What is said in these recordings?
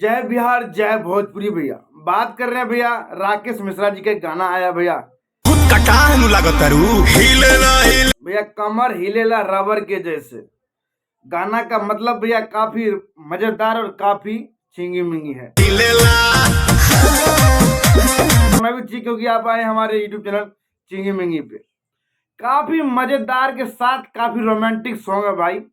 जय बिहार जय भोजपुरी भैया। बात कर रहे हैं भैया राकेश मिश्रा जी का गाना आया भैया भैया कमर हिलेला रबर के जैसे। गाना का मतलब भैया काफी मजेदार और काफी चिंगी मिंगी है। मैं भी ठीक क्योंकि आप आए हमारे यूट्यूब चैनल चिंगी मिंगी पे। काफी मजेदार के साथ काफी रोमांटिक सॉन्ग है भाई।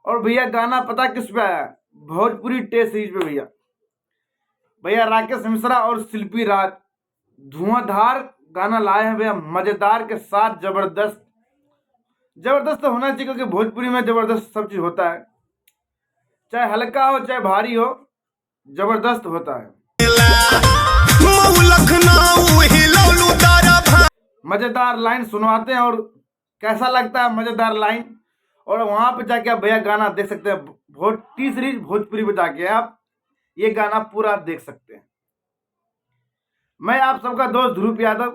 और भैया गाना पता किस पे आया? भोजपुरी टेस्ट सीरीज पे भैया। भैया राकेश मिश्रा और शिल्पी राज धुआंधार गाना लाए हैं भैया, मजेदार के साथ जबरदस्त। जबरदस्त तो होना चाहिए क्योंकि भोजपुरी में जबरदस्त सब चीज होता है, चाहे हल्का हो चाहे भारी हो, जबरदस्त होता है। मजेदार लाइन सुनवाते हैं और कैसा लगता है मजेदार लाइन। और वहां पे जाके आप भैया गाना देख सकते हैं। टी सीरीज भोजपुरी पे जाके आप ये गाना पूरा देख सकते हैं। मैं आप सबका दोस्त ध्रुव यादव,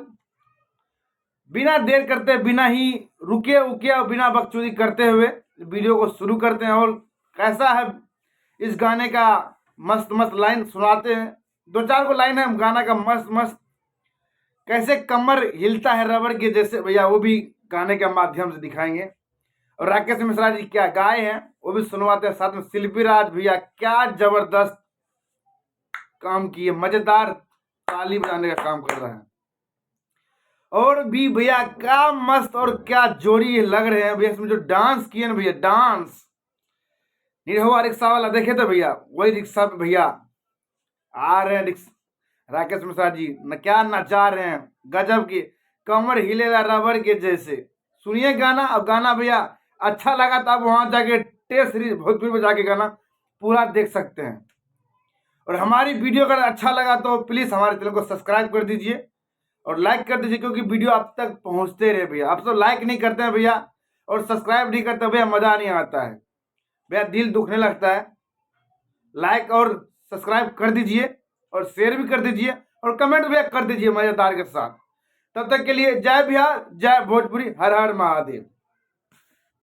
बिना देर करते बिना ही रुके उके और बिना बकचोदी करते हुए वीडियो को शुरू करते हैं। और कैसा है इस गाने का मस्त मस्त लाइन सुनाते हैं। दो चार को लाइन है गाना का मस्त मस्त, कैसे कमर हिलता है रबड़ के जैसे भैया, वो भी गाने के माध्यम से दिखाएंगे। और राकेश मिश्रा जी क्या गाए हैं वो भी सुनवाते हैं। साथ में शिल्पी राज भैया क्या जबरदस्त काम किए, मजेदार ताली बजाने का काम कर रहा है। और भी भैया क्या मस्त और क्या जोड़ी लग रहे हैं भैया। इसमें जो डांस किए ना भैया, डांस निरहुआ रिक्शा वाला देखे थे भैया, वही रिक्शा पे भैया आ रहे हैं राकेश मिश्रा जी न क्या नचा रहे हैं, गजब की कमर हिलेला रबर के जैसे। सुनिए गाना। अब गाना भैया अच्छा लगा तो आप वहां जाके टेस्ट सीरीज भोजपुरी में जाके गाना पूरा देख सकते हैं। और हमारी वीडियो अगर अच्छा लगा तो प्लीज हमारे चैनल को सब्सक्राइब कर दीजिए और लाइक कर दीजिए, क्योंकि वीडियो आप तक पहुंचते रहे भैया। आप सब लाइक नहीं करते हैं भैया और सब्सक्राइब नहीं करते भैया, मजा नहीं आता है भैया, दिल दुखने लगता है। लाइक और सब्सक्राइब कर दीजिए और शेयर भी कर दीजिए और कमेंट भी कर दीजिए मजेदार के साथ। तब तक के लिए जय बिहार जय भोजपुरी, हर हर महादेव।